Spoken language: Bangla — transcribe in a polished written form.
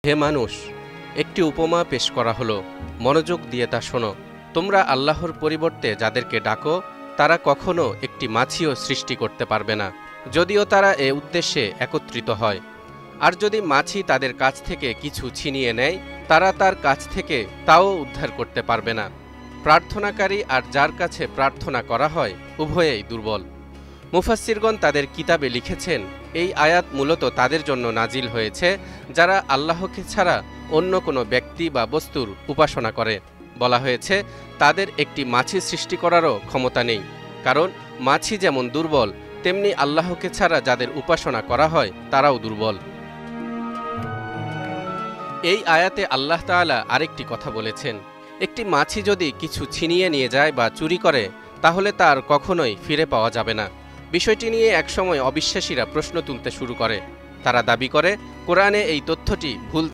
হে মানুষ, একটি উপমা পেশ করা হলো, মনোযোগ দিয়ে তা শোনো। তোমরা আল্লাহর পরিবর্তে যাদেরকে ডাকো তারা কখনো একটি মাছিও সৃষ্টি করতে পারবে না, যদিও তারা এ উদ্দেশ্যে একত্রিত হয়। আর যদি মাছি তাদের কাছ থেকে কিছু ছিনিয়ে নেয়, তারা তার কাছ থেকে তাও উদ্ধার করতে পারবে না। প্রার্থনাকারী আর যার কাছে প্রার্থনা করা হয় উভয়েই দুর্বল। মুফাসসিরগণ তাদের কিতাবে লিখেছেন, এই আয়াত মূলত তাদের জন্য নাজিল হয়েছে যারা আল্লাহকে ছাড়া অন্য কোনো ব্যক্তি বা বস্তুর উপাসনা করে। বলা হয়েছে তাদের একটি মাছি সৃষ্টি করারও ক্ষমতা নেই, কারণ মাছি যেমন দুর্বল তেমনি আল্লাহকে ছাড়া যাদের উপাসনা করা হয় তারাও দুর্বল। এই আয়াতে আল্লাহ তাআলা আরেকটি কথা বলেছেন, একটি মাছি যদি কিছু ছিনিয়ে নিয়ে যায় বা চুরি করে তাহলে তার কখনোই ফিরে পাওয়া যাবে না। বিষয়টি নিয়ে একসময় অবিশ্বাসীরা প্রশ্ন তুলতে শুরু করে। তারা দাবি করে কোরআনে এই তথ্যটি ভুল